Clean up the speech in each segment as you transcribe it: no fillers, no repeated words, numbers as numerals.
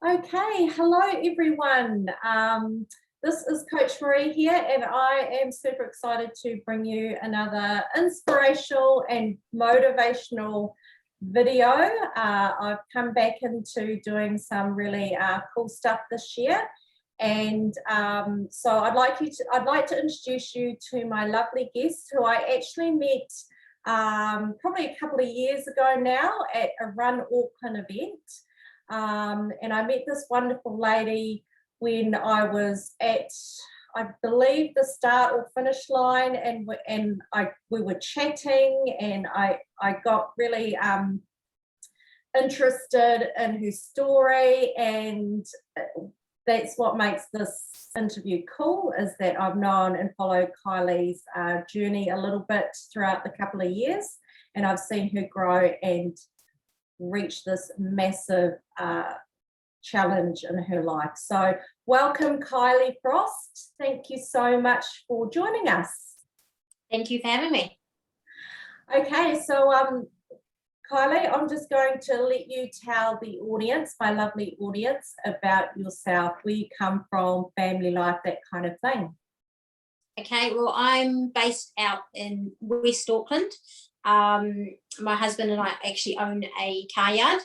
Okay, hello everyone. This is Coach Maree here, and I am super excited to bring you another inspirational and motivational video. I've come back into doing some really cool stuff this year, and so I'd like to introduce you to my lovely guest, who I actually met probably a couple of years ago now at a Run Auckland event. And I met this wonderful lady when I was at, I believe, the start or finish line, and we were chatting, and I got really interested in her story, and that's what makes this interview cool, is that I've known and followed Kylie's journey a little bit throughout the couple of years, and I've seen her grow and reach this massive challenge in her life. So welcome, Kylie Frost. Thank you so much for joining us. Thank you for having me. Okay, so Kylie, I'm just going to let you tell the audience, my lovely audience, about yourself, where you come from, family life, that kind of thing. Okay, well, I'm based out in West Auckland. My husband and I actually own a car yard.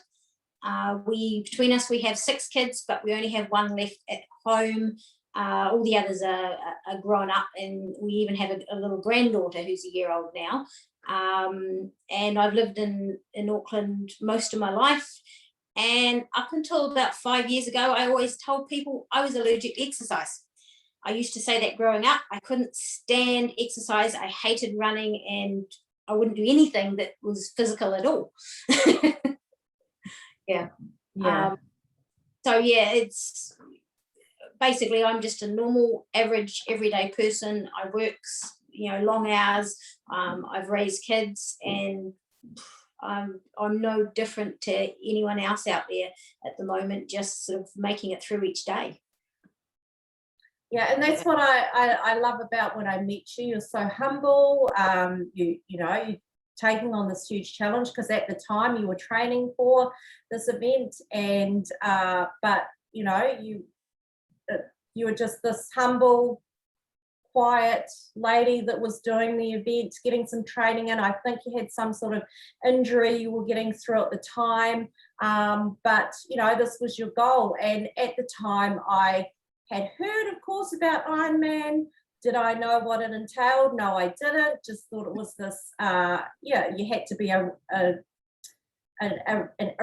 Between us, we have 6 kids, but we only have 1 left at home. All the others are grown up, and we even have a little granddaughter who's a year old now. And I've lived in Auckland most of my life. And up until about 5 years ago, I always told people I was allergic to exercise. I used to say that growing up. I couldn't stand exercise. I hated running, and I wouldn't do anything that was physical at all. Yeah. So yeah, it's basically, I'm just a normal, average, everyday person. I work, long hours. I've raised kids, and I'm no different to anyone else out there at the moment, just sort of making it through each day. Yeah, and that's what I love about when I meet you. You're so humble. You're taking on this huge challenge, because at the time you were training for this event, and but you were just this humble, quiet lady that was doing the event, getting some training in. I think you had some sort of injury you were getting through at the time, but this was your goal. And at the time, I had heard, of course, about Ironman. Did I know what it entailed? No, I didn't. Just thought it was this, you had to be a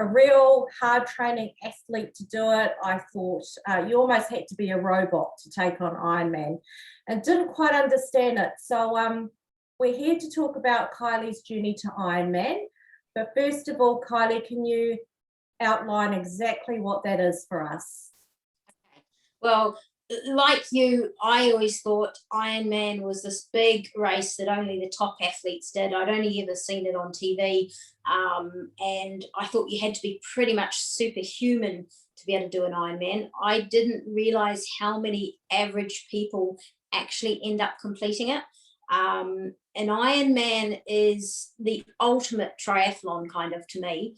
real hard training athlete to do it. I thought you almost had to be a robot to take on Ironman, and didn't quite understand it. So we're here to talk about Kylie's journey to Ironman. But first of all, Kylie, can you outline exactly what that is for us? Well, like you, I always thought Ironman was this big race that only the top athletes did. I'd only ever seen it on TV, and I thought you had to be pretty much superhuman to be able to do an Ironman. I didn't realise how many average people actually end up completing it. An Ironman is the ultimate triathlon, kind of, to me.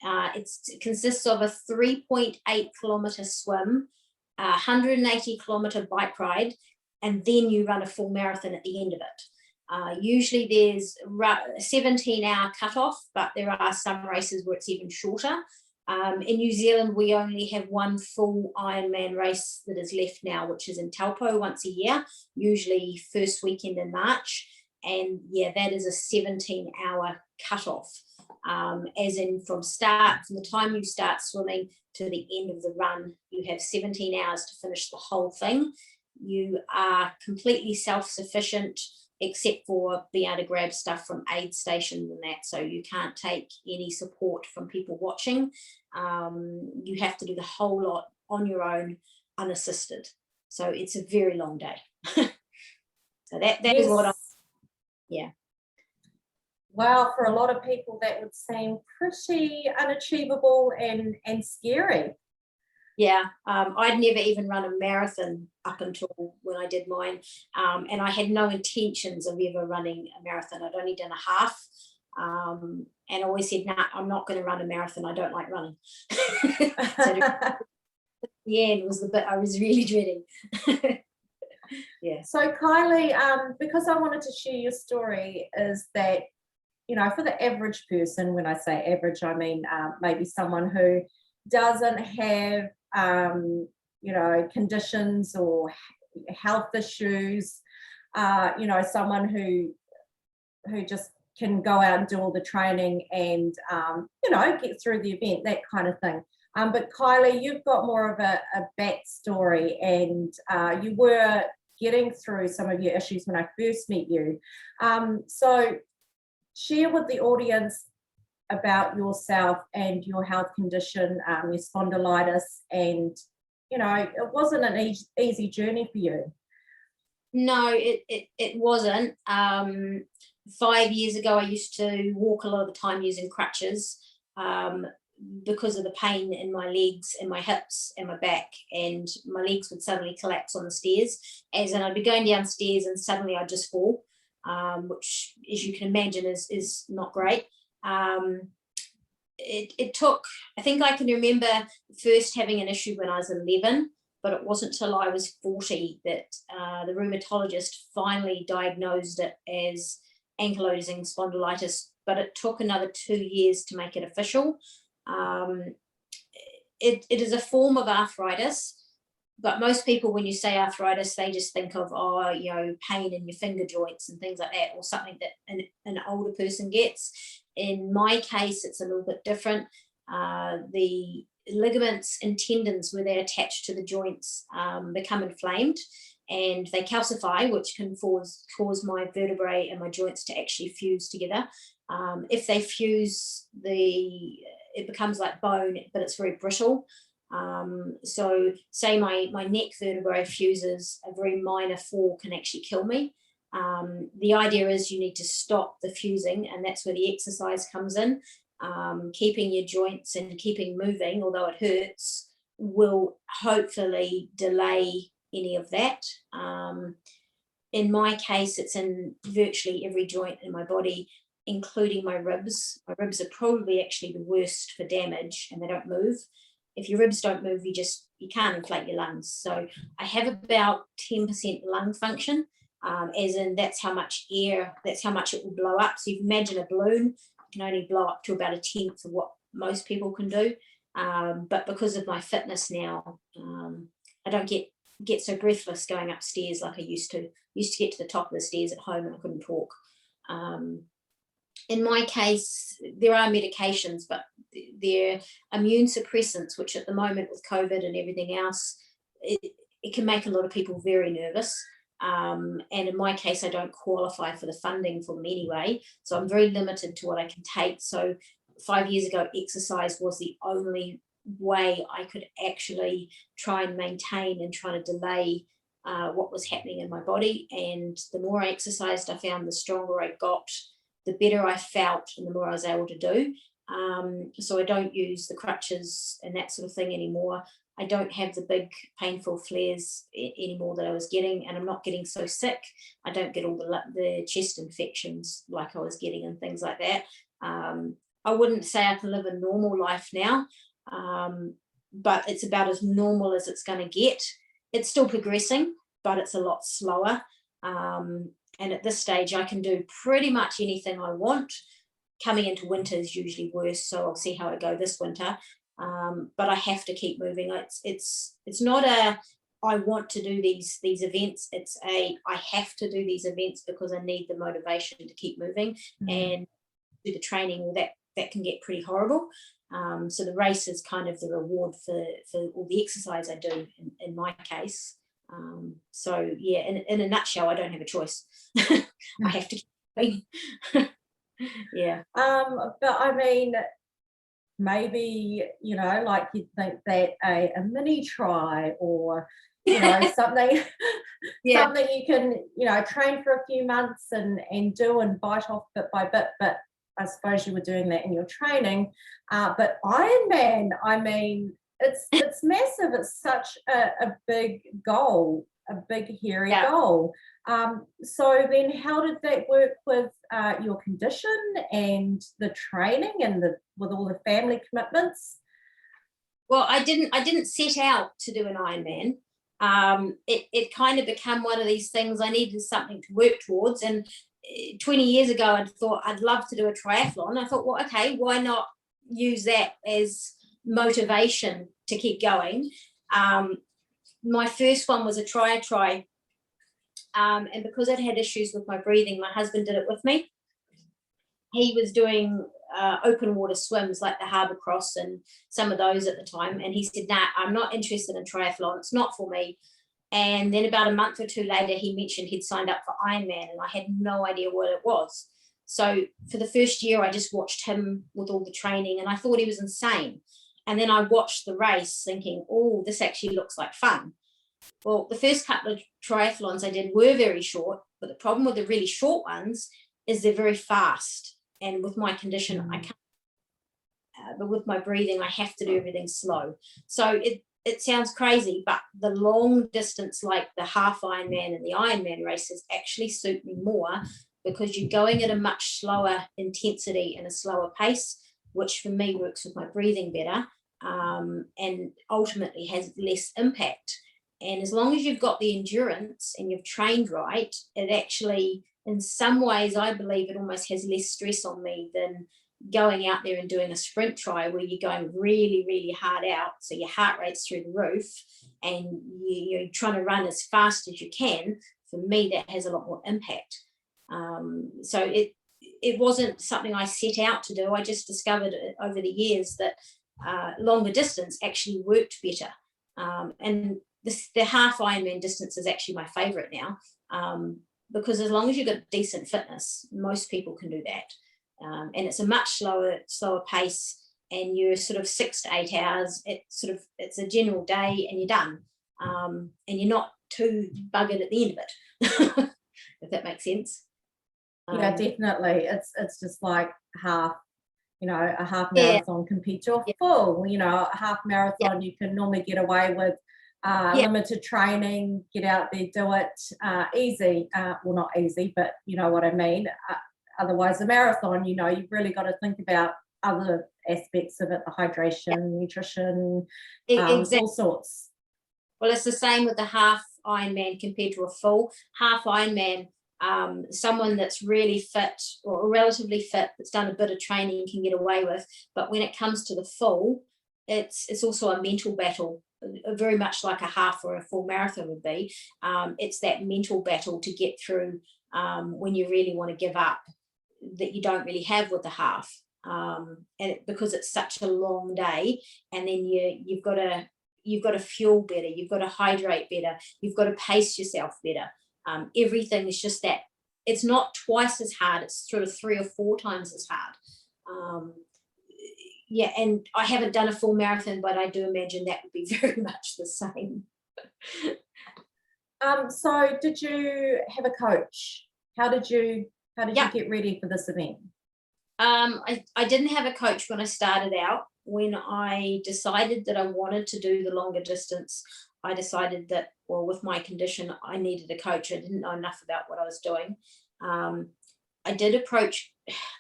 It consists of a 3.8 kilometre swim, 180 kilometre bike ride, and then you run a full marathon at the end of it. Usually there's a 17-hour cutoff, but there are some races where it's even shorter. In New Zealand, we only have 1 full Ironman race that is left now, which is in Taupo once a year, usually first weekend in March. And yeah, that is a 17-hour cutoff. As in from the time you start swimming to the end of the run, you have 17 hours to finish the whole thing. You are completely self-sufficient, except for being able to grab stuff from aid stations and that, so you can't take any support from people watching. You have to do the whole lot on your own, unassisted. So it's a very long day. So that is what I'm, yeah. Well, for a lot of people, that would seem pretty unachievable and scary. Yeah, I'd never even run a marathon up until when I did mine, and I had no intentions of ever running a marathon. I'd only done a half, and I always said, nah, I'm not going to run a marathon. I don't like running. So Yeah, it was the bit I was really dreading. Yeah. So Kylie, because I wanted to share your story, is that, you know, for the average person, when I say average, I mean maybe someone who doesn't have, you know, conditions or health issues, you know, someone who just can go out and do all the training and, you know, get through the event, that kind of thing. But Kylie, you've got more of a backstory, and you were getting through some of your issues when I first met you. So share with the audience about yourself and your health condition, your spondylitis, and, you know, it wasn't an easy journey for you. No, it wasn't. 5 years ago, I used to walk a lot of the time using crutches, because of the pain in my legs and my hips and my back, and my legs would suddenly collapse on the stairs, as in I'd be going downstairs and suddenly I'd just fall, which, as you can imagine, is not great. It took, I think I can remember first having an issue when I was 11, but it wasn't till I was 40 that the rheumatologist finally diagnosed it as ankylosing spondylitis, but it took another 2 years to make it official. It is a form of arthritis, but most people, when you say arthritis, they just think of, oh, you know, pain in your finger joints and things like that, or something that an older person gets. In my case, it's a little bit different. The ligaments and tendons where they're attached to the joints become inflamed, and they calcify, which can cause my vertebrae and my joints to actually fuse together. If they fuse, it becomes like bone, but it's very brittle. So say my neck vertebrae fuses, a very minor fall can actually kill me. The idea is you need to stop the fusing, and that's where the exercise comes in. Keeping your joints and keeping moving, although it hurts, will hopefully delay any of that. In my case, it's in virtually every joint in my body, including my ribs. My ribs are probably actually the worst for damage, and they don't move. If your ribs don't move, you can't inflate your lungs. So I have about 10% lung function, as in that's how much air, that's how much it will blow up. So you imagine a balloon can only blow up to about 1/10 of what most people can do. But because of my fitness now, I don't get so breathless going upstairs like I used to. Used to get to the top of the stairs at home and I couldn't talk. In my case, there are medications, but they're immune suppressants, which at the moment with COVID and everything else, it can make a lot of people very nervous. And in my case, I don't qualify for the funding for them anyway. So I'm very limited to what I can take. So 5 years ago, exercise was the only way I could actually try and maintain and try to delay what was happening in my body. And the more I exercised, I found the stronger I got, the better I felt, and the more I was able to do. So I don't use the crutches and that sort of thing anymore. I don't have the big painful flares anymore that I was getting, and I'm not getting so sick. I don't get all the chest infections like I was getting and things like that. I wouldn't say I can live a normal life now, but it's about as normal as it's going to get. It's still progressing, but it's a lot slower. And at this stage, I can do pretty much anything I want. Coming into winter is usually worse, so I'll see how I go this winter. But I have to keep moving. It's not a I want to do these events. It's a I have to do these events because I need the motivation to keep moving. And do the training. That can get pretty horrible. So the race is kind of the reward for all the exercise I do in my case. So yeah, in a nutshell, I don't have a choice. I have to keep going. Yeah. But I mean, maybe, you know, like you'd think that a mini try or, you know, something Yeah. something you can, you know, train for a few months and do and bite off bit by bit. But I suppose you were doing that in your training. But Ironman, I mean, it's massive. It's such a big goal, a big hairy goal. So then how did that work with your condition and the training and with all the family commitments? Well, I didn't set out to do an Ironman. It kind of became one of these things. I needed something to work towards, and 20 years ago, I thought I'd love to do a triathlon. I thought, well, okay, why not use that as motivation to keep going? My first one was a try, and because I'd had issues with my breathing, my husband did it with me. He was doing open water swims like the Harbour Cross and some of those at the time. And he said, nah, I'm not interested in triathlon. It's not for me. And then about a month or two later, he mentioned he'd signed up for Ironman, and I had no idea what it was. So for the first year, I just watched him with all the training, and I thought he was insane. And then I watched the race thinking, oh, this actually looks like fun. Well, the first couple of triathlons I did were very short, but the problem with the really short ones is they're very fast. And with my condition, I can't, but with my breathing, I have to do everything slow. So it sounds crazy, but the long distance, like the half Ironman and the Ironman races, actually suit me more, because you're going at a much slower intensity and a slower pace, which for me works with my breathing better, and ultimately has less impact. And as long as you've got the endurance and you've trained right, it actually, in some ways, I believe it almost has less stress on me than going out there and doing a sprint try where you're going really, really hard out. So your heart rate's through the roof and you're trying to run as fast as you can. For me, that has a lot more impact. So it wasn't something I set out to do. I just discovered over the years that longer distance actually worked better. And the half Ironman distance is actually my favorite now. Because as long as you've got decent fitness, most people can do that. And it's a much slower pace, and you're sort of 6 to 8 hours. It's a general day and you're done. And you're not too buggered at the end of it, if that makes sense. Yeah, definitely. It's just like half, a half marathon compared to a full, a half marathon, you can normally get away with limited training, get out there, do it easy. Well, not easy, but you know what I mean. Otherwise, the marathon, you've really got to think about other aspects of it, the hydration, nutrition, exactly. All sorts. Well, it's the same with the half Ironman compared to a full. Half Ironman, someone that's really fit or relatively fit, that's done a bit of training, can get away with. But when it comes to the full, it's also a mental battle, very much like a half or a full marathon would be. It's that mental battle to get through when you really want to give up, that you don't really have with the half. And because it's such a long day, and then you've got to fuel better, you've got to hydrate better, you've got to pace yourself better. Everything is just that it's not twice as hard, it's sort of 3 or 4 times as hard. And I haven't done a full marathon, but I do imagine that would be very much the same. So did you have a coach? How did you get ready for this event? I didn't have a coach when I started out. When I decided that I wanted to do the longer distance, I decided that, well, with my condition, I needed a coach. I didn't know enough about what I was doing. I did approach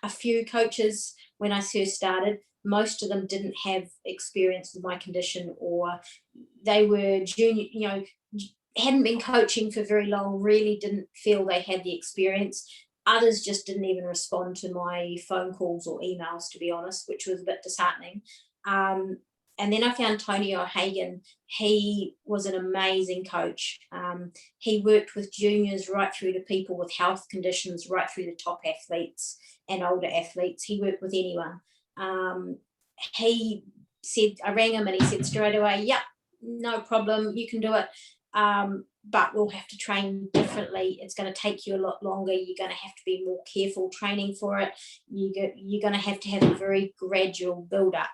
a few coaches when I first started. Most of them didn't have experience with my condition, or they were junior, hadn't been coaching for very long, really didn't feel they had the experience. Others just didn't even respond to my phone calls or emails, to be honest, which was a bit disheartening. And then I found Tony O'Hagan. He was an amazing coach. He worked with juniors right through to people with health conditions, right through to top athletes and older athletes. He worked with anyone. He said, I rang him and he said straight away, yep, no problem, you can do it. But we'll have to train differently. It's going to take you a lot longer. You're going to have to be more careful training for it. You're going to have a very gradual build up.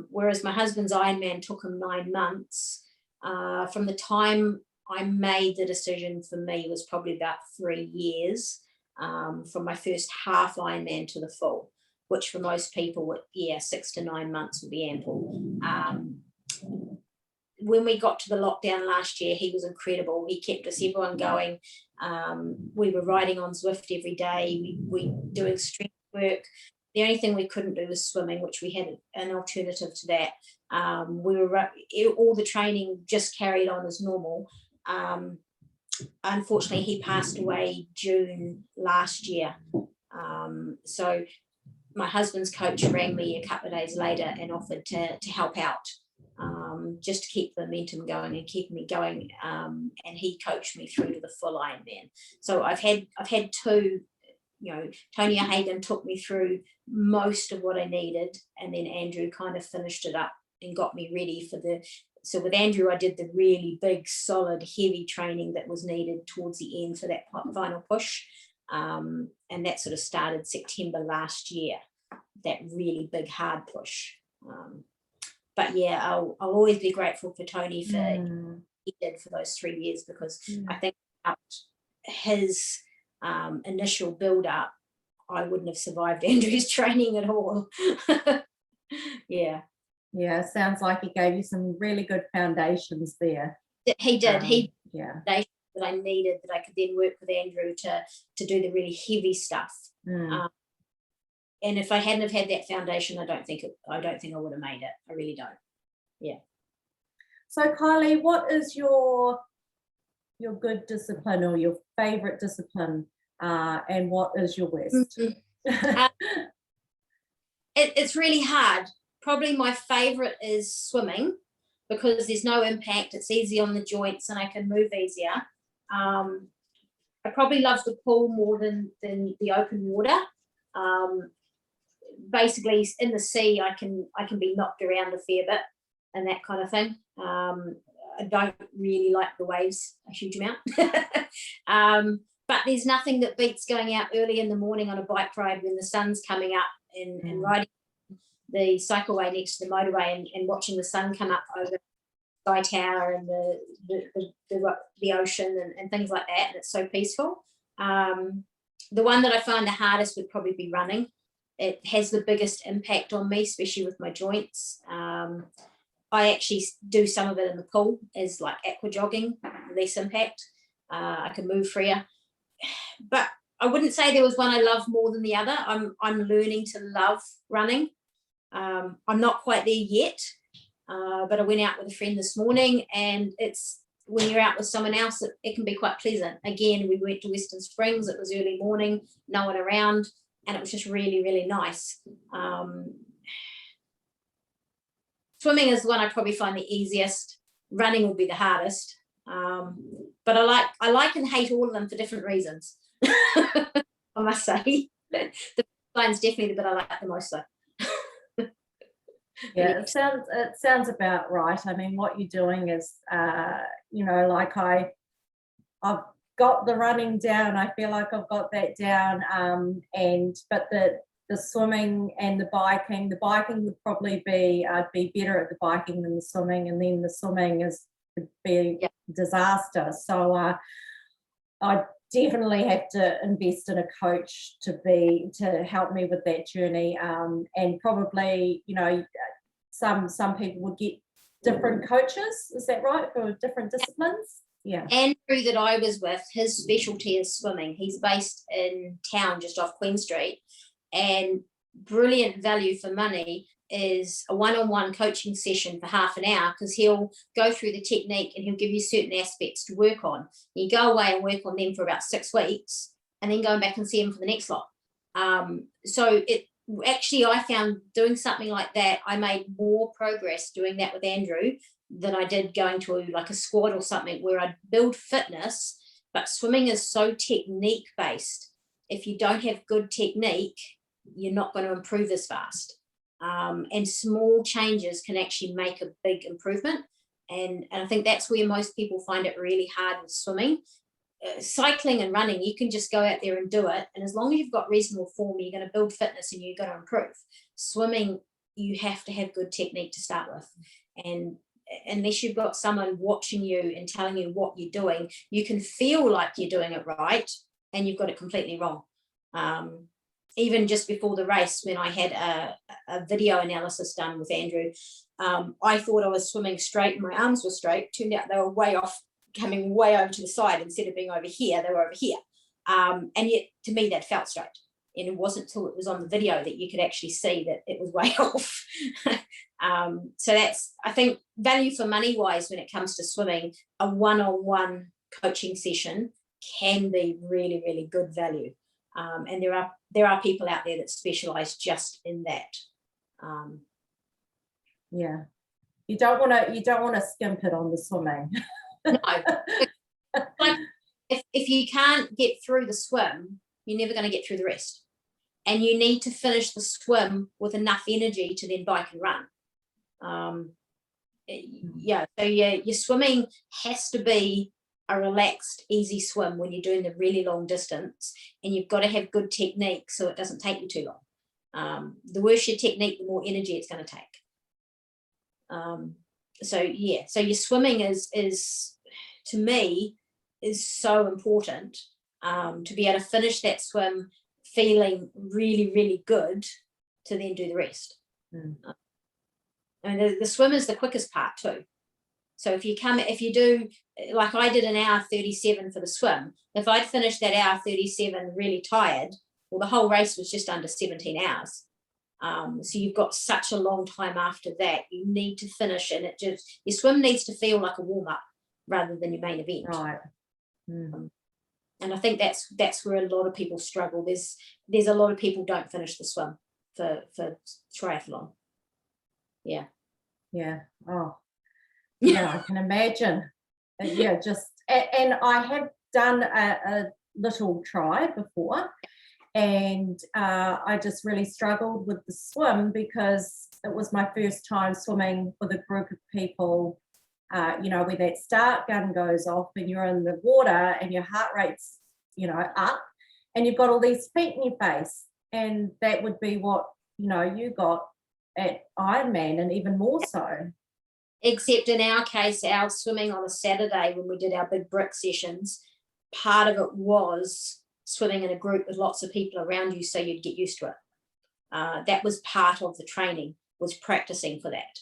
Whereas my husband's Ironman took him 9 months. From the time I made the decision, for me was probably about 3 years, from my first half Ironman to the full, which for most people, 6 to 9 months would be ample. When we got to the lockdown last year, he was incredible. He kept us, everyone going. We were riding on Zwift every day. We doing strength work. The only thing we couldn't do was swimming, which we had an alternative to that. All the training just carried on as normal. Unfortunately, he passed away June last year. So my husband's coach rang me a couple of days later and offered to help out, just to keep the momentum going and keep me going. And he coached me through to the full Ironman. So I've had two. Tony Hagen took me through most of what I needed, and then Andrew kind of finished it up and got me ready for so with Andrew, I did the really big, solid, heavy training that was needed towards the end for that final push. And that sort of started September last year, that really big, hard push. But yeah, I'll always be grateful for Tony for what he did for those 3 years, because I think his initial build up, I wouldn't have survived Andrew's training at all. Yeah, sounds like he gave you some really good foundations there. He did. That I needed, that I could then work with Andrew to do the really heavy stuff. And if I hadn't have had that foundation, I don't think I would have made it. I really don't. Yeah. So Kylie, what is your good discipline or your favorite discipline, and what is your worst? It's really hard. Probably my favorite is swimming, because there's no impact. It's easy on the joints and I can move easier. I probably love the pool more than the open water. Basically, in the sea, I can be knocked around a fair bit and that kind of thing. I don't really like the waves a huge amount. But there's nothing that beats going out early in the morning on a bike ride when the sun's coming up and riding the cycleway next to the motorway and watching the sun come up over Sky Tower and the ocean and things like that. And it's so peaceful. The one that I find the hardest would probably be running. It has the biggest impact on me, especially with my joints. I actually do some of it in the pool as like aqua jogging, less impact. I can move freer. But I wouldn't say there was one I love more than the other. I'm learning to love running. I'm not quite there yet, but I went out with a friend this morning, and it's when you're out with someone else, it can be quite pleasant. Again, we went to Western Springs. It was early morning, no one around, and it was just really, really nice. Swimming is the one I probably find the easiest. Running will be the hardest. But I like and hate all of them for different reasons. I must say. The line's definitely the bit I like the most though. Yeah, it sounds about right. I mean, what you're doing is, like I've got the running down. I feel like I've got that down. But the swimming and the biking would probably be, I'd be better at the biking than the swimming, and then the swimming would be disaster. So I definitely have to invest in a coach to help me with that journey, and probably some people would get different coaches, is that right, for different disciplines? Yeah. Andrew that I was with, his specialty is swimming. He's based in town just off Queen Street, and brilliant value for money is a one-on-one coaching session for half an hour, because he'll go through the technique and he'll give you certain aspects to work on. You go away and work on them for about 6 weeks, and then go back and see him for the next lot. So I found doing something like that, I made more progress doing that with Andrew than I did going to like a squad or something where I'd build fitness. But swimming is so technique based. If you don't have good technique, you're not going to improve as fast. And small changes can actually make a big improvement. And I think that's where most people find it really hard with swimming. Cycling and running, you can just go out there and do it. And as long as you've got reasonable form, you're going to build fitness and you're going to improve. Swimming, you have to have good technique to start with. And unless you've got someone watching you and telling you what you're doing, you can feel like you're doing it right and you've got it completely wrong. Even just before the race, when I had a video analysis done with Andrew, I thought I was swimming straight and my arms were straight. Turned out they were way off, coming way over to the side. Instead of being over here, they were over here. And yet, to me, that felt straight. And it wasn't until it was on the video that you could actually see that it was way off. So that's, I think, value for money wise, when it comes to swimming, a one-on-one coaching session can be really, really good value. And there are people out there that specialize just in that. Yeah, you don't want to skimp it on the swimming. No, like if you can't get through the swim, you're never going to get through the rest, and you need to finish the swim with enough energy to then bike and run. Yeah, so your swimming has to be a relaxed, easy swim when you're doing the really long distance, and you've got to have good technique so it doesn't take you too long. The worse your technique, the more energy it's going to take. So your swimming is to me is so important, to be able to finish that swim feeling really, really good to then do the rest. And the swim is the quickest part too. So if you do, like I did, an hour 37 for the swim, if I'd finished that hour 37 really tired, well, the whole race was just under 17 hours. So you've got such a long time after that. You need to finish, and your swim needs to feel like a warm-up rather than your main event. Right. And I think that's where a lot of people struggle. There's a lot of people don't finish the swim for triathlon. Yeah. Oh, yeah, I can imagine. Yeah, and I have done a little try before, and I just really struggled with the swim because it was my first time swimming with a group of people, where that start gun goes off and you're in the water and your heart rate's, up, and you've got all these feet in your face. And that would be what, you got at Ironman, and even more so. Except in our case, our swimming on a Saturday when we did our big brick sessions, part of it was swimming in a group with lots of people around you so you'd get used to it. That was part of the training, was practicing for that.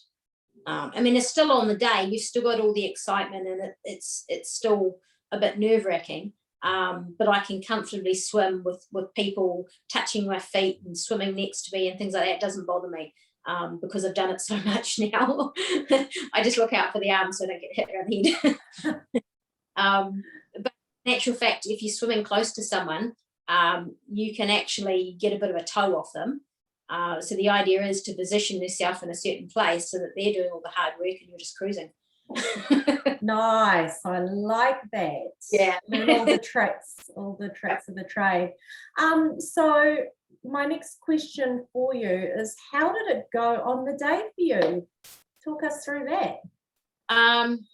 I mean, it's still on the day. You've still got all the excitement, and it's still a bit nerve-wracking. But I can comfortably swim with people touching my feet and swimming next to me and things like that. It doesn't bother me. Because I've done it so much now. I just look out for the arms so I don't get hit around the head. But in actual fact, if you're swimming close to someone, you can actually get a bit of a toe off them. So the idea is to position yourself in a certain place so that they're doing all the hard work and you're just cruising. Nice. I like that. Yeah. Learn all the tricks of the trade. So my next question for you is, how did it go on the day for you? Talk us through that.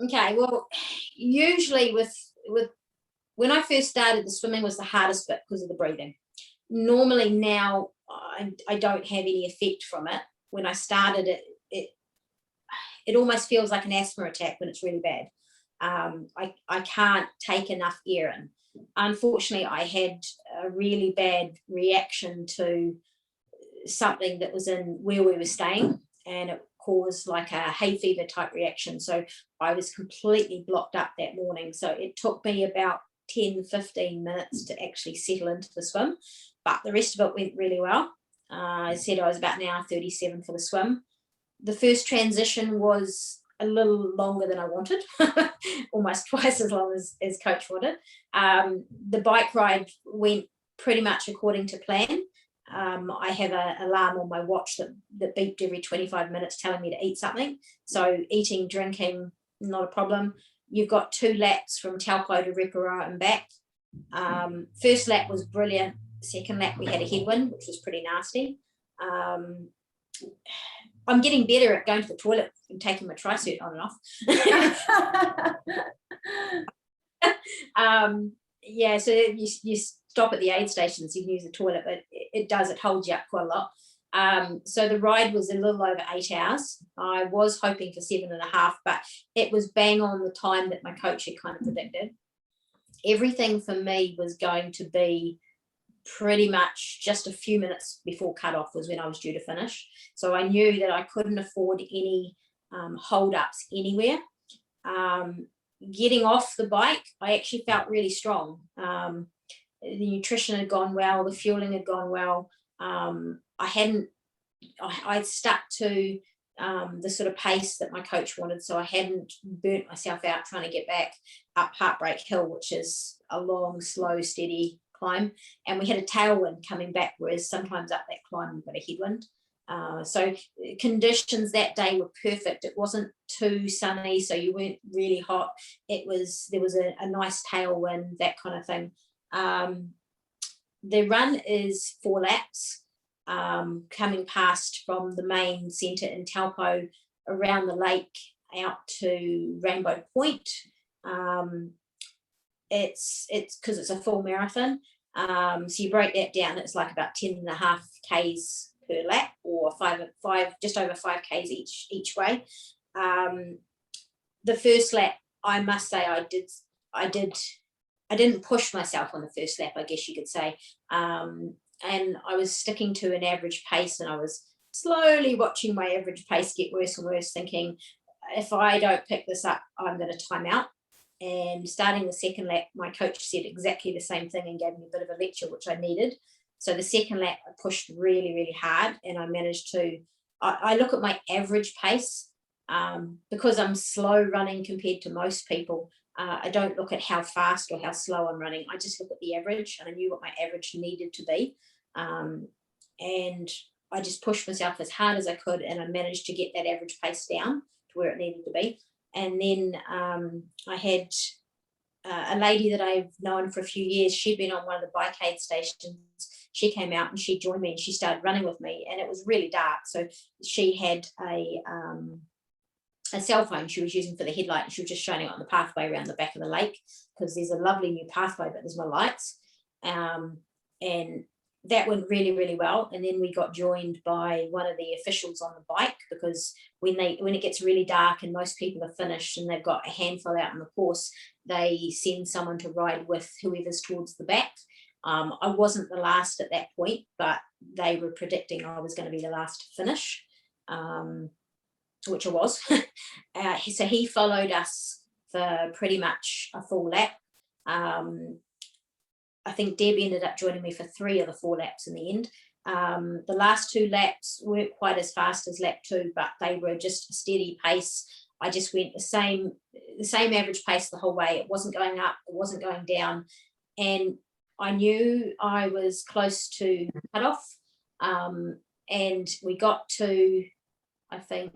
Okay, well, usually with when I first started, the swimming was the hardest bit because of the breathing. Normally now I don't have any effect from it. When I started it almost feels like an asthma attack when it's really bad. I can't take enough air in. Unfortunately, I had a really bad reaction to something that was in where we were staying, and it caused like a hay fever type reaction. So I was completely blocked up that morning. So it took me about 10-15 minutes to actually settle into the swim, but the rest of it went really well. I said I was about an hour 37 for the swim. The first transition was a little longer than I wanted, almost twice as long as Coach wanted. The bike ride went pretty much according to plan. I have an alarm on my watch that beeped every 25 minutes telling me to eat something. So eating, drinking, not a problem. You've got 2 laps from Taupo to Repara and back. First lap was brilliant. Second lap we had a headwind, which was pretty nasty. I'm getting better at going to the toilet and taking my tri-suit on and off. Yeah, so you stop at the aid stations, you can use the toilet, but it holds you up quite a lot. So the ride was a little over 8 hours. I was hoping for 7.5, but it was bang on the time that my coach had kind of predicted. Everything for me was going to be pretty much just a few minutes before cutoff was when I was due to finish. So I knew that I couldn't afford any hold-ups anywhere. Getting off the bike, I actually felt really strong. the nutrition had gone well, the fueling had gone well. I'd stuck to the sort of pace that my coach wanted, so I hadn't burnt myself out trying to get back up Heartbreak Hill, which is a long, slow, steady climb. And we had a tailwind coming back, whereas sometimes up that climb we've got a headwind. So conditions that day were perfect. It wasn't too sunny, so you weren't really hot. There was a nice tailwind, that kind of thing. The run is 4 laps, coming past from the main centre in Taupo, around the lake out to Rainbow Point. It's because it's a full marathon, so you break that down, it's like about 10.5 k's per lap, or just over 5 k's each way. The first lap, I must say, I didn't push myself on the first lap, I guess you could say, and I was sticking to an average pace, and I was slowly watching my average pace get worse and worse, thinking, if I don't pick this up, I'm going to time out. And starting the second lap, my coach said exactly the same thing and gave me a bit of a lecture, which I needed. So the second lap, I pushed really, really hard, and I managed to, I look at my average pace, because I'm slow running compared to most people. I don't look at how fast or how slow I'm running. I just look at the average, and I knew what my average needed to be. And I just pushed myself as hard as I could, and I managed to get that average pace down to where it needed to be. And then I had a lady that I've known for a few years. She'd been on one of the bike aid stations. She came out and she joined me, and she started running with me, and it was really dark. So she had a cell phone she was using for the headlight, and she was just shining it on the pathway around the back of the lake, because there's a lovely new pathway, but there's no lights. And that went really, really well. And then we got joined by one of the officials on the bike, because when it gets really dark and most people are finished and they've got a handful out on the course, they send someone to ride with whoever's towards the back. I wasn't the last at that point, but they were predicting I was going to be the last to finish, which I was. So he followed us for pretty much a full lap. I think Deb ended up joining me for 3 of the 4 laps in the end. The last 2 laps weren't quite as fast as lap 2, but they were just a steady pace. I just went the same average pace the whole way. It wasn't going up, it wasn't going down. And I knew I was close to cutoff. And we got to, I think,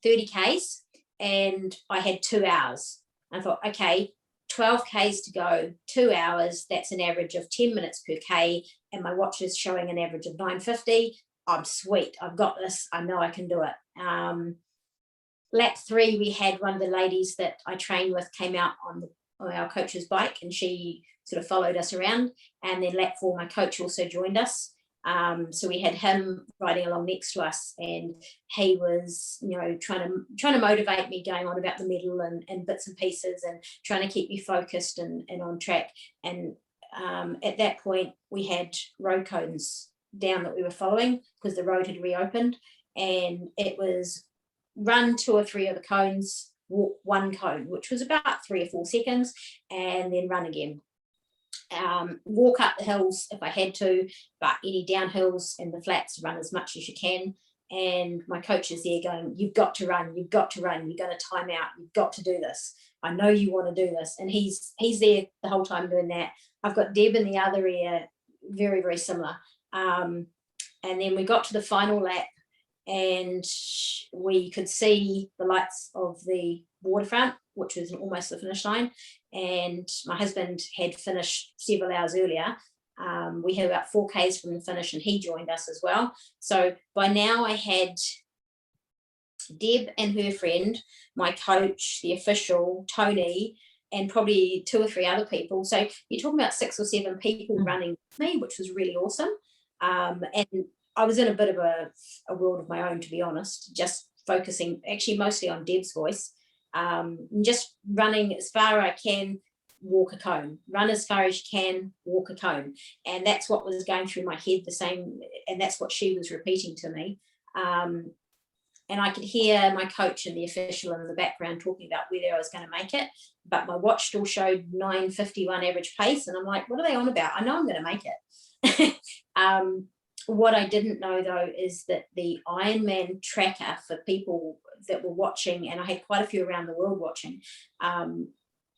30 k's, and I had 2 hours. I thought, okay, 12 k's to go, 2 hours, that's an average of 10 minutes per k, and my watch is showing an average of 9:50. I'm sweet, I've got this, I know I can do it. Lap 3, we had one of the ladies that I trained with came out on our coach's bike, and she sort of followed us around. And then lap 4, my coach also joined us. So we had him riding along next to us, and he was, trying to motivate me, going on about the medal and bits and pieces, and trying to keep me focused and on track. And at that point, we had road cones down that we were following, because the road had reopened, and it was run 2 or 3 of the cones, walk 1 cone, which was about 3 or 4 seconds, and then run again. Walk up the hills if I had to, but any downhills and the flats, run as much as you can. And my coach is there going, you've got to run, you're going to time out, you've got to do this, I know you want to do this. And he's there the whole time doing that. I've got Deb in the other ear, very, very similar. And then we got to the final lap, and we could see the lights of the waterfront, which was almost the finish line. And my husband had finished several hours earlier. We had about 4 k's from the finish, and he joined us as well. So by now I had Deb and her friend, my coach, the official, Tony, and probably 2 or 3 other people. So you're talking about 6 or 7 people running with me, which was really awesome. And I was in a bit of a world of my own, to be honest, just focusing actually mostly on Deb's voice. Just running as far as I can, walk a cone, run as far as you can, walk a cone. And that's what was going through my head, the same, and that's what she was repeating to me. and I could hear my coach and the official in the background talking about whether I was going to make it, but my watch still showed 9:51 average pace, and I'm like, what are they on about? I know I'm going to make it. What I didn't know, though, is that the Ironman tracker for people that were watching, and I had quite a few around the world watching,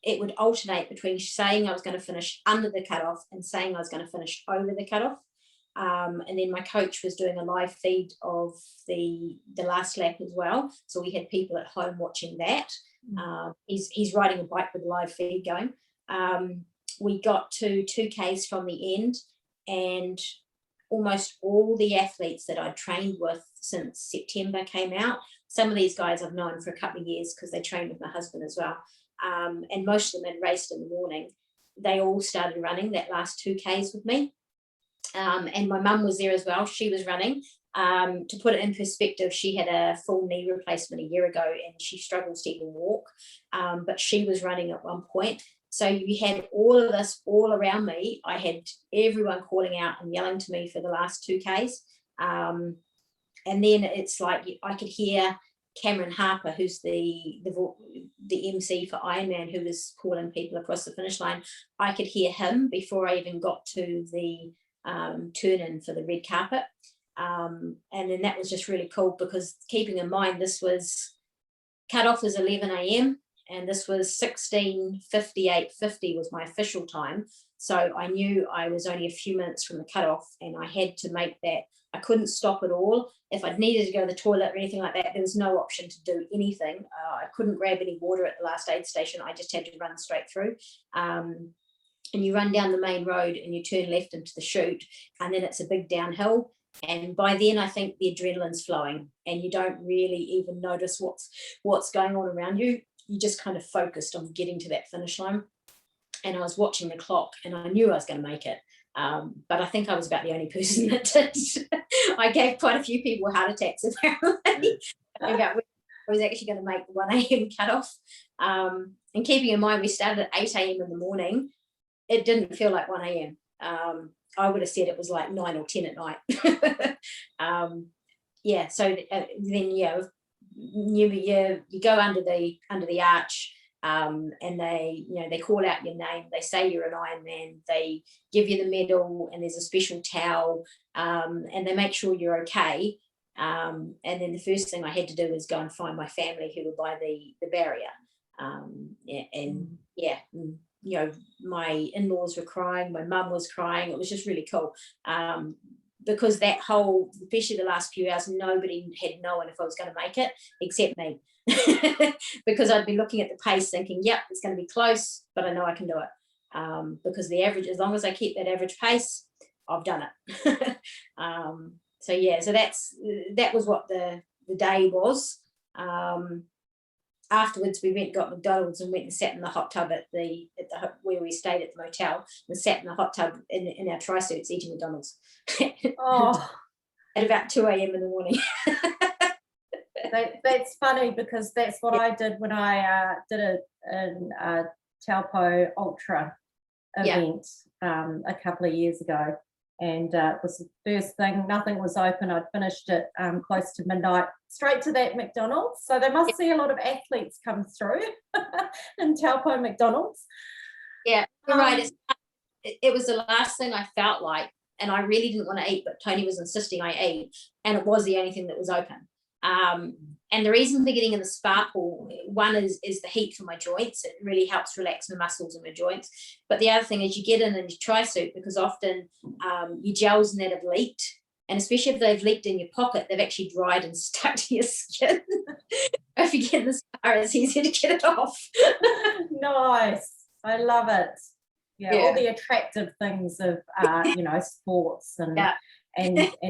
it would alternate between saying I was going to finish under the cutoff and saying I was going to finish over the cutoff. And then my coach was doing a live feed of the last lap as well. So we had people at home watching that. He's riding a bike with a live feed going. We got to 2Ks from the end, and almost all the athletes that I'd trained with since September came out. Some of these guys I've known for a couple of years because they trained with my husband as well. And most of them had raced in the morning. They all started running that last 2Ks with me. And my mum was there as well. She was running. To put it in perspective, she had a full knee replacement a year ago and she struggles to even walk. But she was running at one point. So you had all of this all around me. I had everyone calling out and yelling to me for the last 2Ks. And then it's like I could hear Cameron Harper, who's the MC for Ironman, who was calling people across the finish line. I could hear him before I even got to the turn-in for the red carpet. And then that was just really cool, because keeping in mind this was cut-off was 11 a.m. and this was 16:58:50 was my official time. So I knew I was only a few minutes from the cut-off, and I had to make that. I couldn't stop at all. If I'd needed to go to the toilet or anything like that, there was no option to do anything. I couldn't grab any water at the last aid station. I just had to run straight through. And you run down the main road and you turn left into the chute, and then it's a big downhill. And by then I think the adrenaline's flowing and you don't really even notice what's going on around you. You just kind of focused on getting to that finish line. And I was watching the clock and I knew I was going to make it. But I think I was about the only person that did. I gave quite a few people heart attacks apparently about when I was actually going to make the 1 a.m. cutoff. And keeping in mind we started at 8 a.m. in the morning, it didn't feel like 1 a.m. I would have said it was like 9 or 10 at night. So then you go under the arch, and they call out your name, they say you're an Ironman, they give you the medal, and there's a special towel, and they make sure you're okay. And then the first thing I had to do was go and find my family who were by the barrier. My in-laws were crying, my mum was crying. It was just really cool. Because that whole, especially the last few hours, nobody had known if I was going to make it except me. Because I'd be looking at the pace thinking, yep, it's going to be close, but I know I can do it. Because the average, as long as I keep that average pace, I've done it. So that was what the day was. Afterwards, we went and got McDonald's and went and sat in the hot tub at where we stayed at the motel, and sat in the hot tub in our tri-suits eating McDonald's. At about 2 a.m. in the morning. That's funny, because that's what I did when I did a Taupo Ultra event a couple of years ago. And it was the first thing, nothing was open. I'd finished it close to midnight, straight to that McDonald's. So they must see a lot of athletes come through in Taupo McDonald's. Yeah, you're right. It was the last thing I felt like, and I really didn't want to eat, but Tony was insisting I eat, and it was the only thing that was open. And the reason for getting in the spa pool, one is the heat for my joints. It really helps relax my muscles and my joints. But the other thing is you get in your tri-suit, because often your gels in that have leaked, and especially if they've leaked in your pocket, they've actually dried and stuck to your skin. If you get in the spa, it's easier to get it off. Nice. I love it. Yeah, all the attractive things of sports and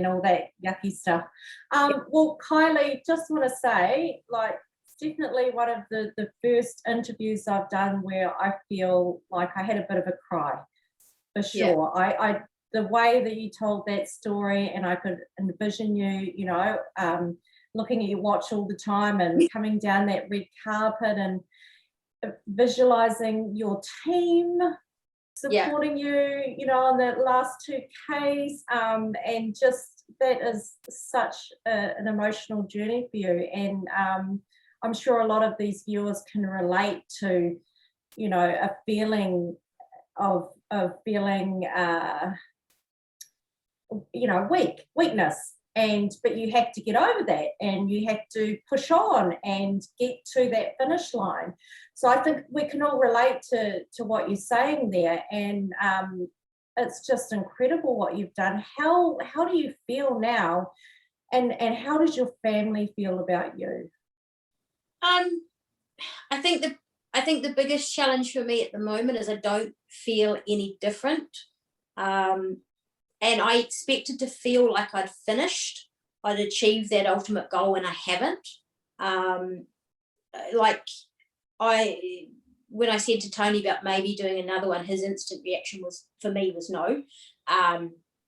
all that yucky stuff. Well, Kylie, just want to say, like, it's definitely one of the first interviews I've done where I feel like I had a bit of a cry, for sure. I the way that you told that story, and I could envision you, looking at your watch all the time and coming down that red carpet and visualizing your team supporting you, on that last 2Ks, and just that is such an emotional journey for you, and I'm sure a lot of these viewers can relate to, you know, a feeling of feeling, you know, weakness, and but you have to get over that, and you have to push on and get to that finish line. So I think we can all relate to what you're saying there, and it's just incredible what you've done. How do you feel now, and how does your family feel about you? Um, I think the biggest challenge for me at the moment is I don't feel any different. And I expected to feel like I'd finished, I'd achieved that ultimate goal, and I haven't. Um, like I, when I said to Tony about maybe doing another one, his instant reaction was, for me, was no.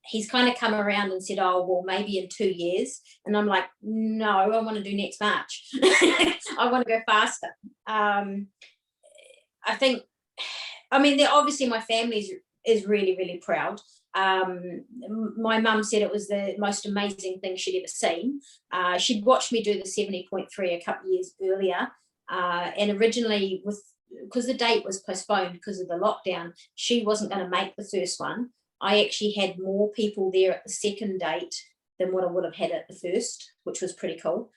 He's kind of come around and said, oh, well, maybe in 2 years. And I'm like, no, I want to do next March. I want to go faster. I think, I mean, obviously my family is really, really proud. My mum said it was the most amazing thing she'd ever seen. She'd watched me do the 70.3 a couple of years earlier, and originally, because the date was postponed because of the lockdown, she wasn't going to make the first one. I actually had more people there at the second date than what I would have had at the first, which was pretty cool.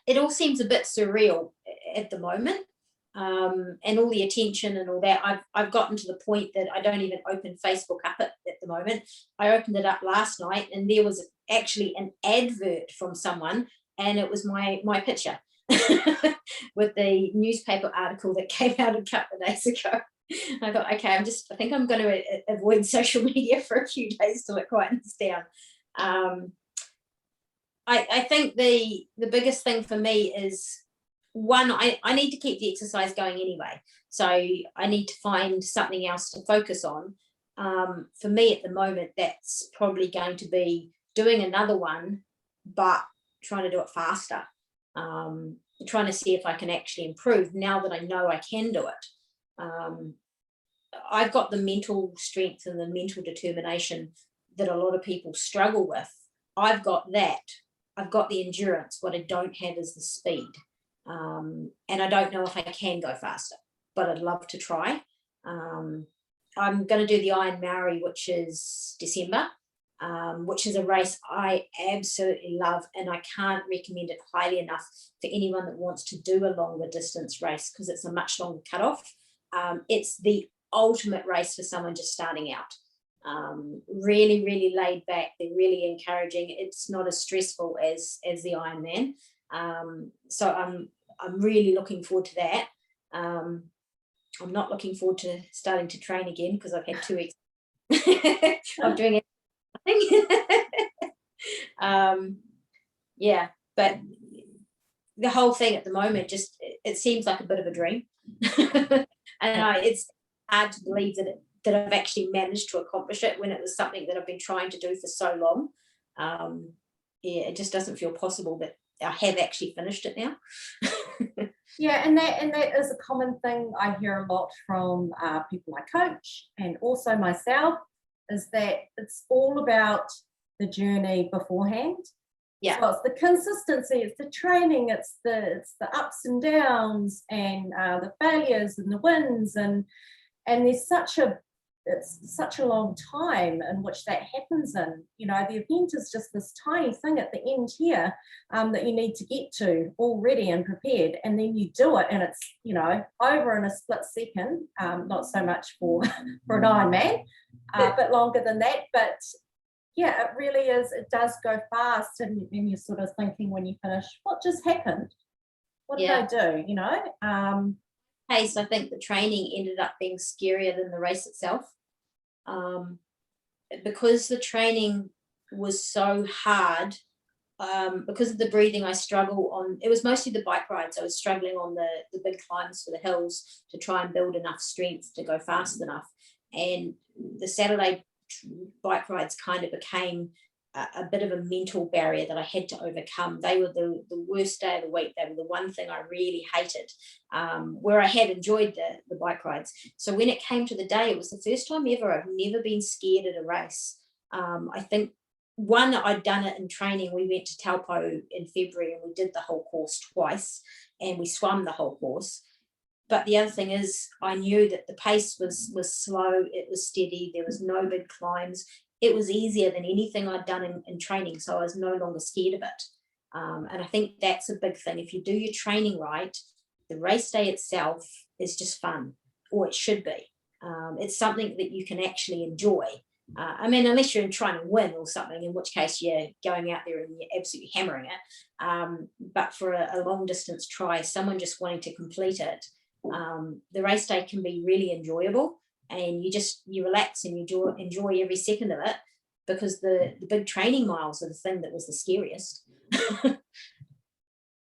It all seems a bit surreal at the moment. And all the attention and all that, I've gotten to the point that I don't even open Facebook up at the moment. I opened it up last night, and there was actually an advert from someone, and it was my picture with the newspaper article that came out a couple of days ago. I thought, okay, I think I'm going to avoid social media for a few days till it quietens down. I think the biggest thing for me is, one, I need to keep the exercise going anyway. So I need to find something else to focus on. For me at the moment, that's probably going to be doing another one, but trying to do it faster. Trying to see if I can actually improve now that I know I can do it. I've got the mental strength and the mental determination that a lot of people struggle with. I've got that. I've got the endurance. What I don't have is the speed. And I don't know if I can go faster, but I'd love to try. I'm going to do the Ironman Maree, which is December, which is a race I absolutely love, and I can't recommend it highly enough for anyone that wants to do a longer distance race, because it's a much longer cutoff. It's the ultimate race for someone just starting out. Really, really laid back. They're really encouraging. It's not as stressful as the Ironman. So I'm really looking forward to that. I'm not looking forward to starting to train again, because I've had 2 weeks of doing it. Yeah, but the whole thing at the moment just it seems like a bit of a dream. And it's hard to believe that I've actually managed to accomplish it when it was something that I've been trying to do for so long. Yeah, it just doesn't feel possible that I have actually finished it now. Yeah, and that is a common thing I hear a lot from people I coach, and also myself, is that it's all about the journey beforehand. Yeah. So it's the consistency, it's the training, it's the ups and downs, and the failures and the wins, and there's such a long time in which that happens in. You know, the event is just this tiny thing at the end here that you need to get to all ready and prepared, and then you do it, and it's, you know, over in a split second. Not so much for an Ironman, but longer than that. But yeah, it really is. It does go fast, and you're sort of thinking when you finish, what just happened? What did I do? You know. Pace, I think the training ended up being scarier than the race itself, because the training was so hard. Because of the breathing, I struggle on. It was mostly the bike rides. I was struggling on the big climbs for the hills to try and build enough strength to go fast enough. And the Saturday bike rides kind of became a bit of a mental barrier that I had to overcome. They were the worst day of the week. They were the one thing I really hated, where I had enjoyed the bike rides. So when it came to the day, it was the first time ever I've never been scared at a race. I think one, I'd done it in training. We went to Taupo in February and we did the whole course twice, and we swum the whole course. But the other thing is, I knew that the pace was slow, it was steady, there was no big climbs. It was easier than anything I'd done in training, so I was no longer scared of it. And I think that's a big thing. If you do your training right, the race day itself is just fun, or it should be. It's something that you can actually enjoy. I mean, unless you're trying to win or something, in which case you're going out there and you're absolutely hammering it. But for a long distance try, someone just wanting to complete it, the race day can be really enjoyable, and you relax and you enjoy every second of it, because the big training miles are the thing that was the scariest.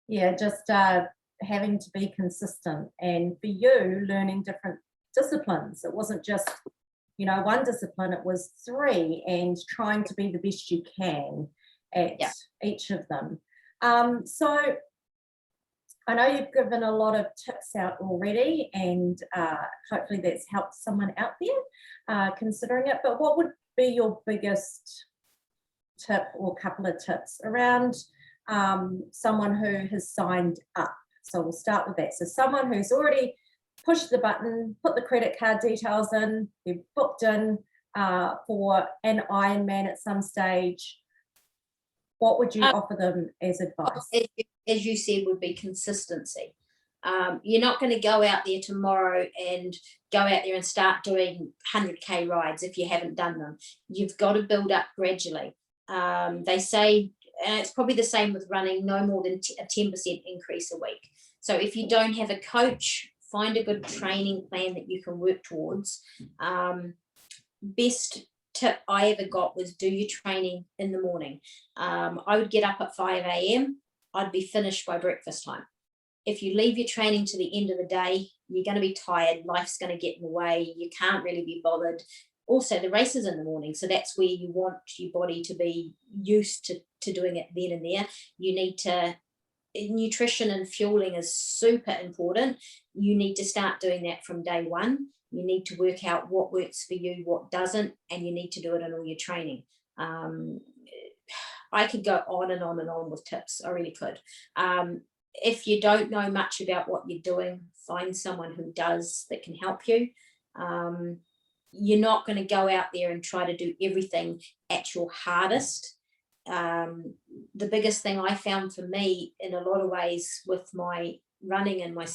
Yeah, just having to be consistent, and for you, learning different disciplines. It wasn't just, one discipline, it was three, and trying to be the best you can at each of them. So I know you've given a lot of tips out already, and hopefully that's helped someone out there considering it. But what would be your biggest tip or couple of tips around someone who has signed up? So we'll start with that. So someone who's already pushed the button, put the credit card details in, they've booked in for an Ironman at some stage. What would you offer them as advice? As you said, would be consistency. You're not going to go out there tomorrow and go out there and start doing 100K rides if you haven't done them. You've got to build up gradually. They say, and it's probably the same with running, no more than a 10% increase a week. So if you don't have a coach, find a good training plan that you can work towards. Best tip I ever got was do your training in the morning. I would get up at 5 a.m. I'd be finished by breakfast time. If you leave your training to the end of the day, you're going to be tired, life's going to get in the way, you can't really be bothered. Also, the race is in the morning, so that's where you want your body to be used to doing it then and there. You need to, nutrition and fueling is super important. You need to start doing that from day one. You need to work out what works for you, what doesn't, and you need to do it in all your training. I could go on and on and on with tips. I really could. If you don't know much about what you're doing, find someone who does that can help you. You're not going to go out there and try to do everything at your hardest. The biggest thing I found for me in a lot of ways with my running and my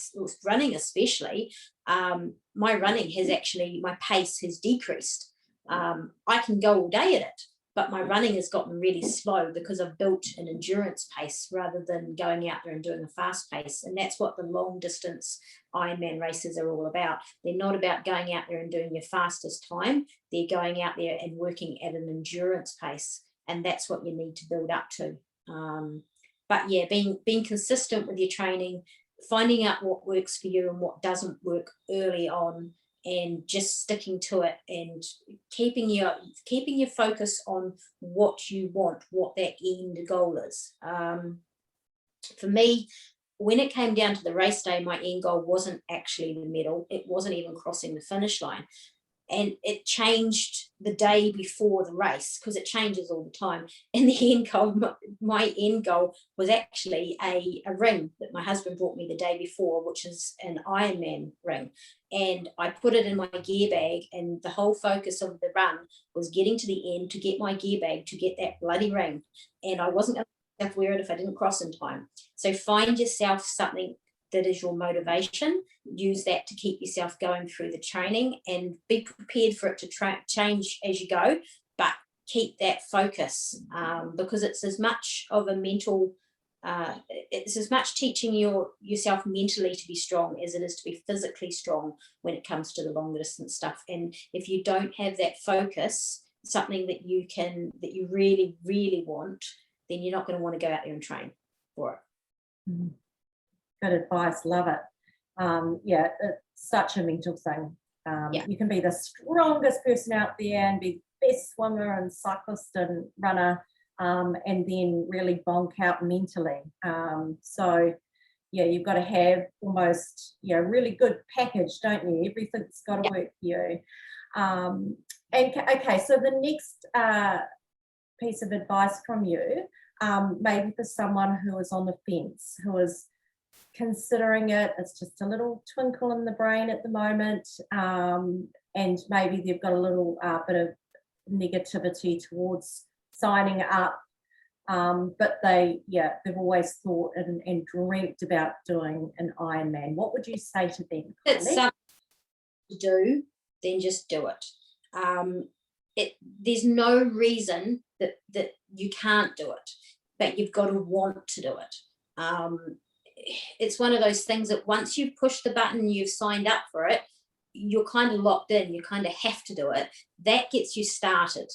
running especially, my running has actually, my pace has decreased. I can go all day at it, but my running has gotten really slow because I've built an endurance pace rather than going out there and doing a fast pace. And that's what the long distance Ironman races are all about. They're not about going out there and doing your fastest time. They're going out there and working at an endurance pace. And that's what you need to build up to. But yeah, being consistent with your training, finding out what works for you and what doesn't work early on, and just sticking to it, and keeping your focus on what you want, what that end goal is. For me, when it came down to the race day, my end goal wasn't actually the medal. It wasn't even crossing the finish line. And it changed the day before the race, because it changes all the time. And the end goal, my end goal was actually a ring that my husband brought me the day before, which is an Ironman ring. And I put it in my gear bag, and the whole focus of the run was getting to the end to get my gear bag, to get that bloody ring. And I wasn't going to wear it if I didn't cross in time. So find yourself something that is your motivation. Use that to keep yourself going through the training, and be prepared for it to change as you go, but keep that focus, because it's as much of a mental, it's as much teaching yourself mentally to be strong as it is to be physically strong when it comes to the long distance stuff. And if you don't have that focus, something that you really, really want, then you're not going to want to go out there and train for it. Mm-hmm. Good advice, love it. Yeah, it's such a mental thing. You can be the strongest person out there and be the best swimmer and cyclist and runner, and then really bonk out mentally. So yeah, you've got to have almost really good package, don't you? Everything's got to work for you. And okay, so the next piece of advice from you, maybe for someone who is on the fence, who is considering it, it's just a little twinkle in the brain at the moment, and maybe they've got a little bit of negativity towards signing up, but they've always thought and dreamt about doing an Ironman. What would you say to them, It's Kylie? something to do, then just do it. There's no reason that you can't do it, but you've got to want to do it. It's one of those things that once you've pushed the button, you've signed up for it, you're kind of locked in, you kind of have to do it. That gets you started.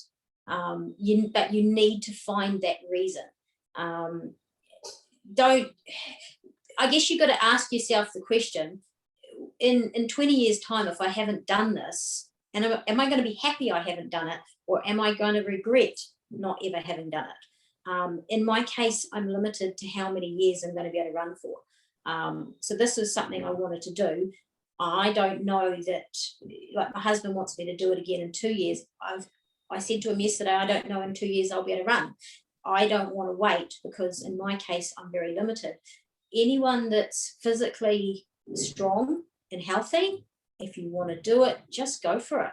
But you need to find that reason. I guess you've got to ask yourself the question, in 20 years' time, if I haven't done this, and am I going to be happy I haven't done it, or am I going to regret not ever having done it? In my case, I'm limited to how many years I'm going to be able to run for. So this is something I wanted to do. I don't know that, like, my husband wants me to do it again in 2 years. I said to him yesterday, I don't know in 2 years I'll be able to run. I don't want to wait, because in my case, I'm very limited. Anyone that's physically strong and healthy, if you want to do it, just go for it.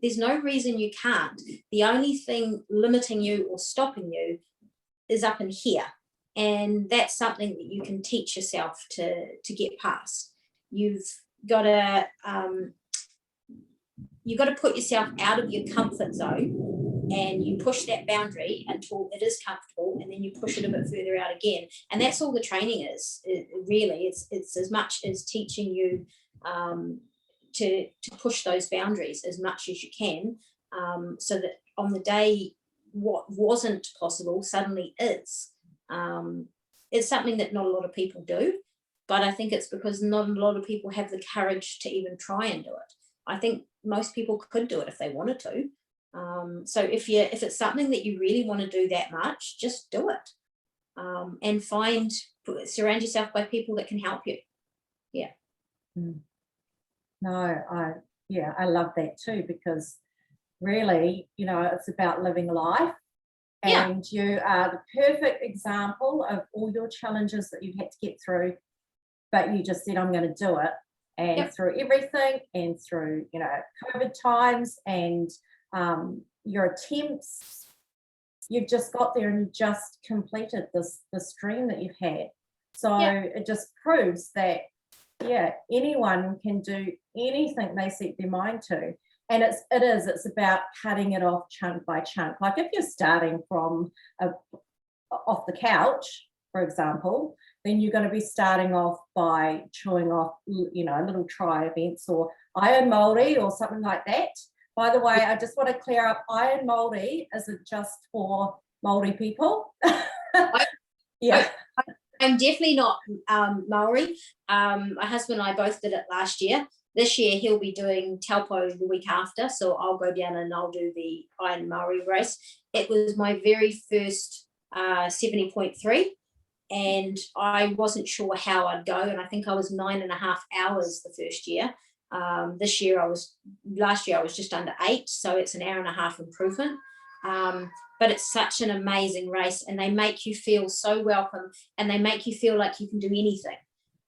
There's no reason you can't. The only thing limiting you or stopping you is up in here. And that's something that you can teach yourself to get past. You've got to put yourself out of your comfort zone, and you push that boundary until it is comfortable, and then you push it a bit further out again. And that's all the training is. It's as much as teaching you to push those boundaries as much as you can, so that on the day what wasn't possible suddenly is. It's something that not a lot of people do, but I think it's because not a lot of people have the courage to even try and do it. I think most people could do it if they wanted to. So if it's something that you really want to do that much, just do it, and surround yourself by people that can help you. Yeah. No, I love that too, because really, it's about living life, and you are the perfect example of all your challenges that you've had to get through, but you just said, I'm going to do it. And through everything, and through, COVID times, and your attempts, you've just got there and you just completed this dream that you've had. So it just proves that, anyone can do anything they set their mind to. And it's about cutting it off chunk by chunk. Like if you're starting from off the couch, for example, then you're going to be starting off by chewing off, little try events, or Iron Māori or something like that. By the way, I just want to clear up, Iron Māori isn't just for Māori people. I'm definitely not Maori. My husband and I both did it last year. This year he'll be doing Taupo the week after, so I'll go down and I'll do the Iron Maori race. It was my very first 70.3, and I wasn't sure how I'd go, and I think I was 9.5 hours the first year. Last year I was just under 8, so it's an hour and a half improvement. But it's such an amazing race, and they make you feel so welcome, and they make you feel like you can do anything.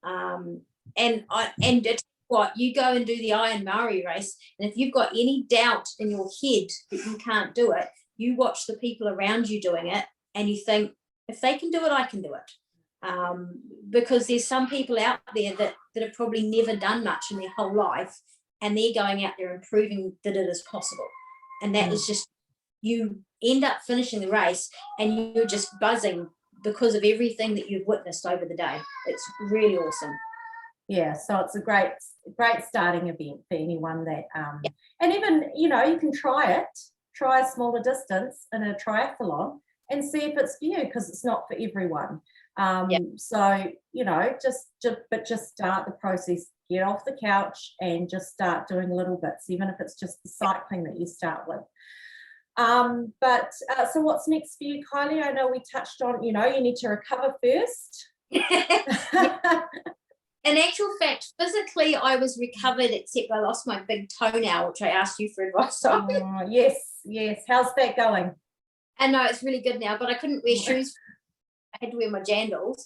And it's what you go and do the Iron Maori race, and if you've got any doubt in your head that you can't do it, you watch the people around you doing it, and you think, if they can do it, I can do it. Because there's some people out there that have probably never done much in their whole life, and they're going out there and proving that it is possible. And that is just, you end up finishing the race and you're just buzzing because of everything that you've witnessed over the day. It's really awesome. Yeah, so it's a great starting event for anyone that, and even, you can try a smaller distance in a triathlon and see if it's for you, because it's not for everyone. So, just start the process, get off the couch and just start doing little bits, even if it's just the cycling that you start with. So what's next for you, Kylie? I know we touched on, you need to recover first. In actual fact, physically, I was recovered, except I lost my big toenail, which I asked you for advice on. Yes. How's that going? And no, it's really good now, but I couldn't wear shoes. I had to wear my jandals.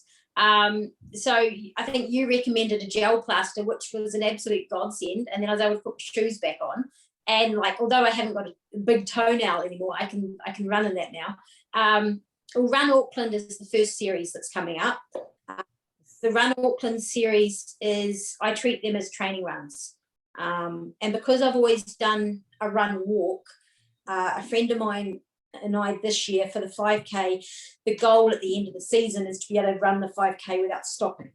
So I think you recommended a gel plaster, which was an absolute godsend. And then I was able to put shoes back on. And like, although I haven't got a big toenail anymore, I can run in that now. Run Auckland is the first series that's coming up. The Run Auckland series I treat them as training runs. And because I've always done a run walk, a friend of mine and I this year for the 5K, the goal at the end of the season is to be able to run the 5K without stopping.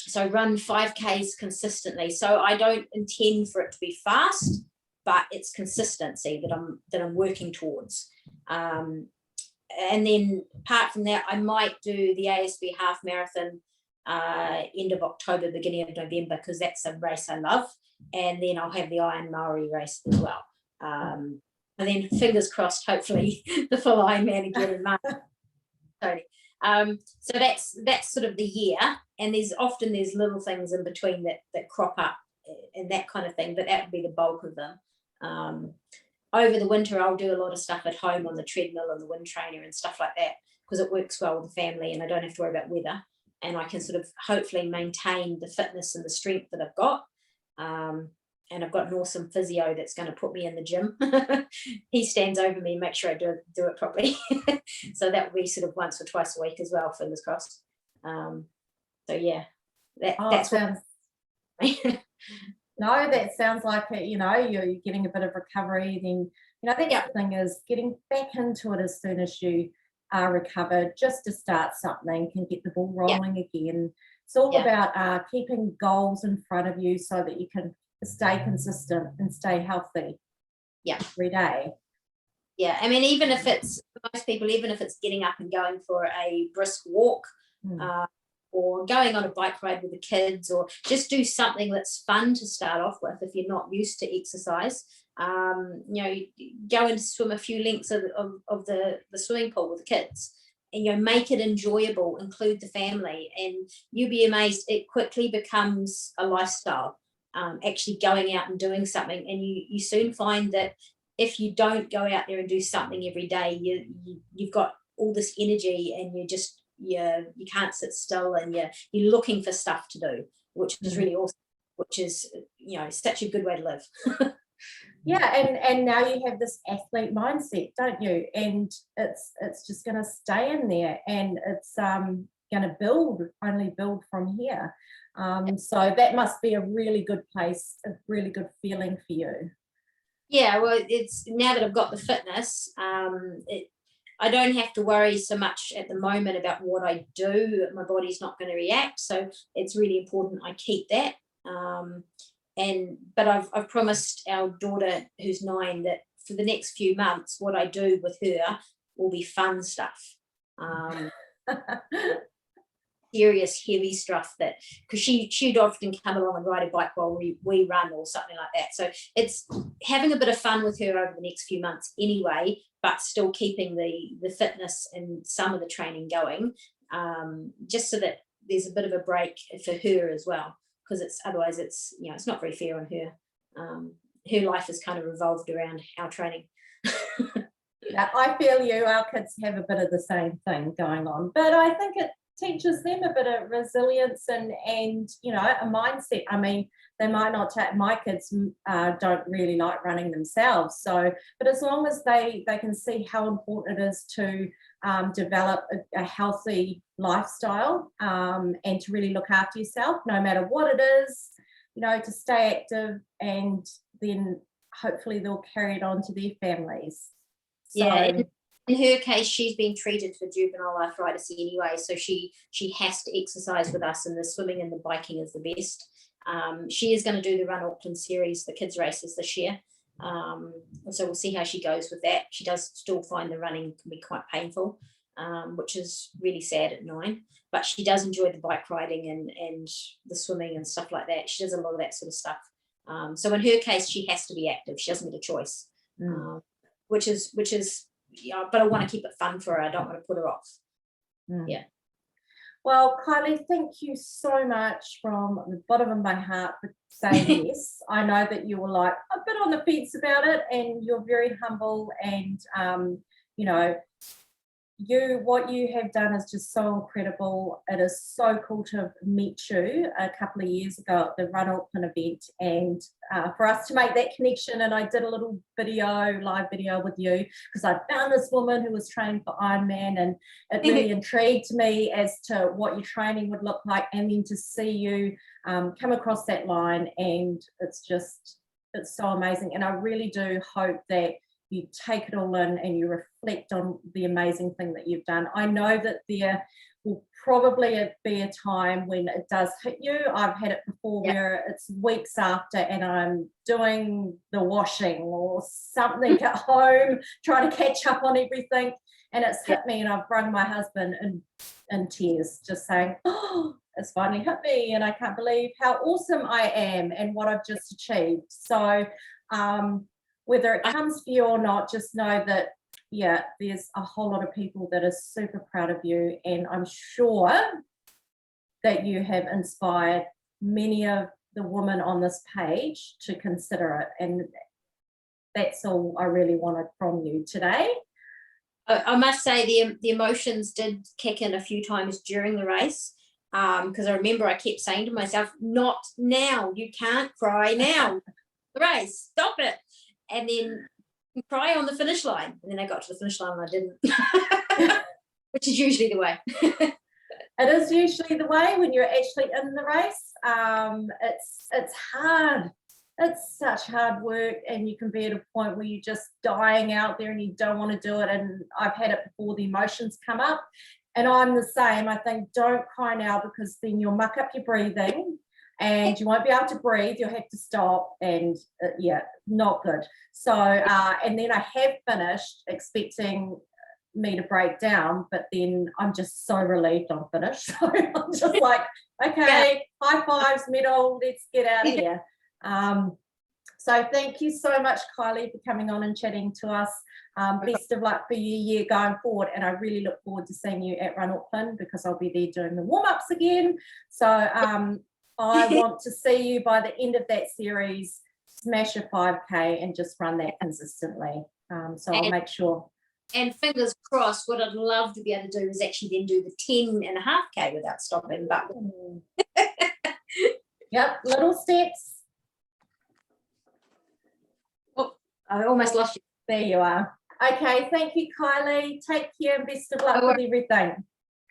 So run 5Ks consistently. So I don't intend for it to be fast, but it's consistency that I'm working towards. And then apart from that, I might do the ASB half marathon end of October, beginning of November, because that's a race I love. And then I'll have the Iron Maori race as well. And then fingers crossed, hopefully the full Ironman again in March. So that's sort of the year. And there's little things in between that crop up and that kind of thing, but that would be the bulk of them. Over the winter, I'll do a lot of stuff at home on the treadmill and the wind trainer and stuff like that, because it works well with the family and I don't have to worry about weather, and I can sort of hopefully maintain the fitness and the strength that I've got. And I've got an awesome physio that's going to put me in the gym. He stands over me and makes sure I do it properly. So that will be sort of once or twice a week as well, fingers crossed. So yeah, that's sounds. No, that sounds like you're getting a bit of recovery. Then that's the thing, is getting back into it as soon as you are recovered, just to start something, can get the ball rolling again. It's all about keeping goals in front of you so that you can stay consistent and stay healthy every day. Yeah, I mean, even if it's, for most people, even if it's getting up and going for a brisk walk, or going on a bike ride with the kids, or just do something that's fun to start off with if you're not used to exercise. Go and swim a few lengths of the swimming pool with the kids, and make it enjoyable, include the family, and you'll be amazed, it quickly becomes a lifestyle. Actually going out and doing something, and you soon find that if you don't go out there and do something every day, you've got all this energy, and you can't sit still, and you're looking for stuff to do, which is really awesome, which is such a good way to live. And now you have this athlete mindset, don't you? And it's just going to stay in there, and it's going to only build from here. So that must be a really good place, a really good feeling for you. Yeah, well, it's now that I've got the fitness, I don't have to worry so much at the moment about what I do. My body's not going to react, so it's really important I keep that. But I've promised our daughter, who's 9, that for the next few months, what I do with her will be fun stuff. Serious, heavy stuff, that because she'd often come along and ride a bike while we run or something like that. So it's having a bit of fun with her over the next few months anyway, but still keeping the fitness and some of the training going, just so that there's a bit of a break for her as well, because otherwise it's not very fair on her. Her life has kind of revolved around our training. Yeah, I feel you. Our kids have a bit of the same thing going on, but I think it teaches them a bit of resilience and a mindset. I mean, they might not my kids don't really like running themselves, but as long as they can see how important it is to develop a healthy lifestyle, and to really look after yourself no matter what it is, to stay active, and then hopefully they'll carry it on to their families. In her case, she's been treated for juvenile arthritis anyway, so she has to exercise with us, and the swimming and the biking is the best. She is going to do the Run Auckland series, the kids races this year. So we'll see how she goes with that. She does still find the running can be quite painful, which is really sad at 9, but she does enjoy the bike riding and the swimming and stuff like that. She does a lot of that sort of stuff. So in her case, she has to be active. She doesn't get a choice, which is but I want to keep it fun for her. I don't want to put her off. Yeah. Well, Kylie, thank you so much from the bottom of my heart for saying yes. I know that you were like a bit on the fence about it, and you're very humble, and you know, what you have done is just so incredible. It is so cool to have met you a couple of years ago at the Run Auckland event, and for us to make that connection. And I did a little live video with you, because I found this woman who was training for Ironman, and it really intrigued me as to what your training would look like, and then to see you come across that line, and it's so amazing. And I really do hope that you take it all in and you reflect on the amazing thing that you've done. I know that there will probably be a time when it does hit you. I've had it before, where it's weeks after and I'm doing the washing or something at home, trying to catch up on everything, and it's hit me, and I've rung my husband in tears, just saying, oh, it's finally hit me, and I can't believe how awesome I am and what I've just achieved. So whether it comes for you or not, just know that, there's a whole lot of people that are super proud of you, and I'm sure that you have inspired many of the women on this page to consider it, and that's all I really wanted from you today. I must say the emotions did kick in a few times during the race, because I remember I kept saying to myself, not now, you can't cry now. The race, stop it. And then cry on the finish line. And then I got to the finish line and I didn't, which is usually the way. It is usually the way when you're actually in the race. It's hard. It's such hard work, and you can be at a point where you're just dying out there and you don't want to do it. And I've had it before, the emotions come up, and I'm the same. I think, don't cry now, because then you'll muck up your breathing and you won't be able to breathe. You'll have to stop, and not good. So and then I have finished expecting me to break down, but then I'm just so relieved I'm finished. So I'm just like, okay, high fives, medal, let's get out of here. So thank you so much, Kylie, for coming on and chatting to us. Best of luck for your year going forward, and I really look forward to seeing you at Run Auckland, because I'll be there doing the warm-ups again. So I want to see you by the end of that series smash a 5K and just run that consistently. So I'll make sure. And fingers crossed, what I'd love to be able to do is actually then do the 10.5K without stopping. But yep, little steps. Oh, I almost lost you. There you are. Okay, thank you, Kylie. Take care and best of luck with everything.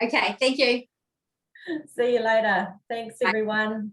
Okay, thank you. See you later. Thanks, everyone.